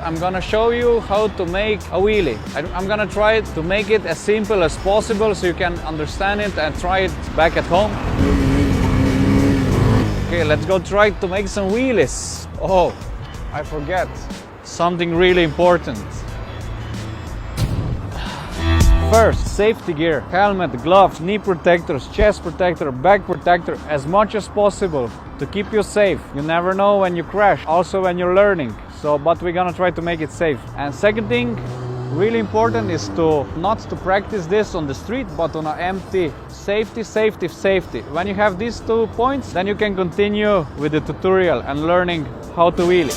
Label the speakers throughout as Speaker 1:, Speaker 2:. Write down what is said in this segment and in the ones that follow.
Speaker 1: I'm gonna show you how to make a wheelie. I'm gonna try to make it as simple as possible so you can understand it and try it back at home. Okay, let's go try to make some wheelies. Oh, I forget something really important. First, safety gear, helmet, gloves, knee protectors, chest protector, back protector, as much as possible to keep you safe. You never know when you crash, also when you're learning. But we're gonna try to make it safe. And second thing, really important, is not to practice this on the street, but on an empty. Safety, safety, safety. When you have these 2 points, then you can continue with the tutorial and learning how to wheelie.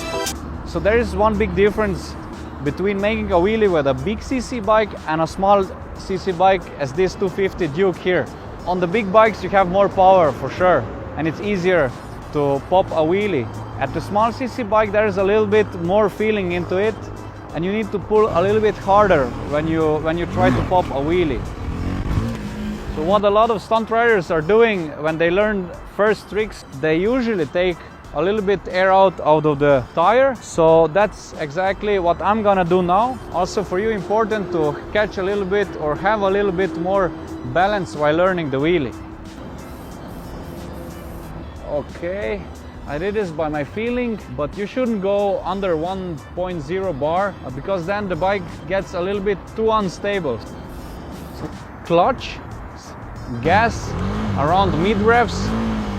Speaker 1: So there is one big difference between making a wheelie with a big CC bike and a small CC bike as this 250 Duke here. On the big bikes you have more power for sure, and it's easier to pop a wheelie. At the small CC bike there is a little bit more feeling into it, and you need to pull a little bit harder when you try to pop a wheelie. So what a lot of stunt riders are doing when they learn first tricks, they usually take a little bit air out of the tire. So that's exactly what I'm gonna do now. Also for you, important to catch a little bit or have a little bit more balance while learning the wheelie. Okay, I did this by my feeling, but you shouldn't go under 1.0 bar because then the bike gets a little bit too unstable. So, clutch, gas around mid revs,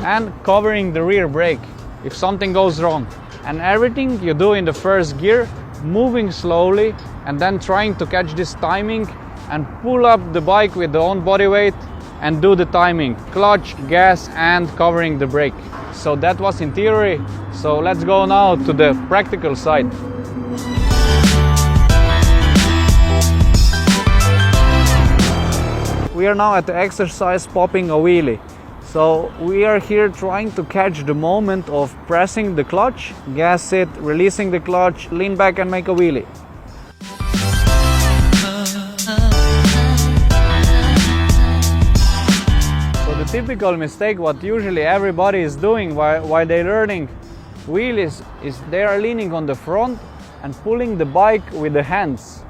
Speaker 1: and covering the rear brake if something goes wrong. And everything you do in the first gear, moving slowly and then trying to catch this timing and pull up the bike with the own body weight and do the timing, clutch, gas, and covering the brake. So that was in theory. So let's go now to the practical side. We are now at the exercise popping a wheelie. So we are here trying to catch the moment of pressing the clutch, gas it, releasing the clutch, lean back and make a wheelie. So the typical mistake what usually everybody is doing while they're learning wheelies is they are leaning on the front and pulling the bike with the hands,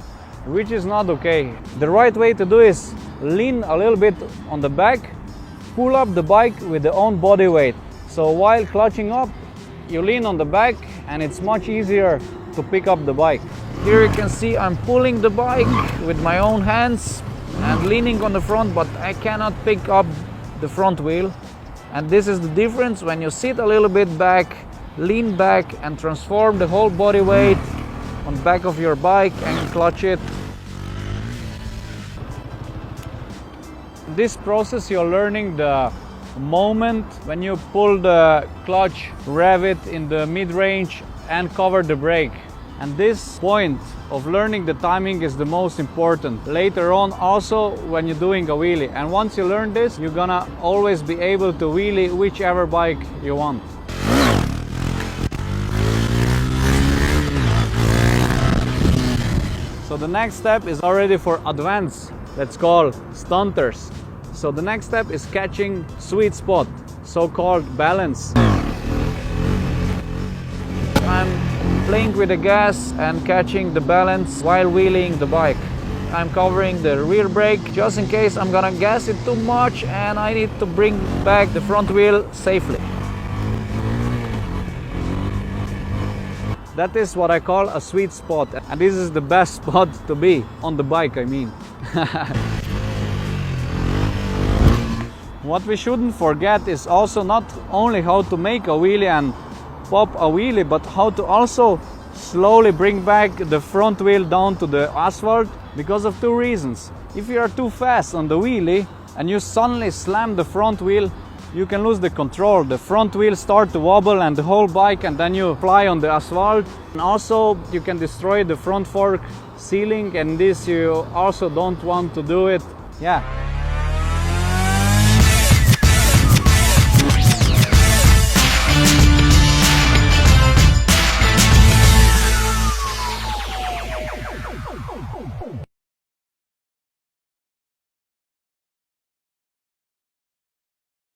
Speaker 1: which is not okay. The right way to do is lean a little bit on the back, pull up the bike with the own body weight. So while clutching up, you lean on the back and it's much easier to pick up the bike. Here you can see I'm pulling the bike with my own hands and leaning on the front, but I cannot pick up the front wheel. And this is the difference when you sit a little bit back, lean back and transform the whole body weight on the back of your bike and clutch it. This process you're learning the moment when you pull the clutch, rev it in the mid-range and cover the brake. And this point of learning the timing is the most important later on, also when you're doing a wheelie. And once you learn this, you're gonna always be able to wheelie whichever bike you want. So the next step is already for advanced, let's call stunters. So the next step is catching sweet spot, so-called balance. I'm playing with the gas and catching the balance while wheeling the bike. I'm covering the rear brake just in case I'm gonna gas it too much and I need to bring back the front wheel safely. That is what I call a sweet spot, and this is the best spot to be on the bike, I mean. What we shouldn't forget is also not only how to make a wheelie and pop a wheelie, but how to also slowly bring back the front wheel down to the asphalt, because of two reasons. If you are too fast on the wheelie and you suddenly slam the front wheel, you can lose the control. The front wheel start to wobble and the whole bike, and then you fly on the asphalt. And also you can destroy the front fork sealing, and this you also don't want to do it. Yeah.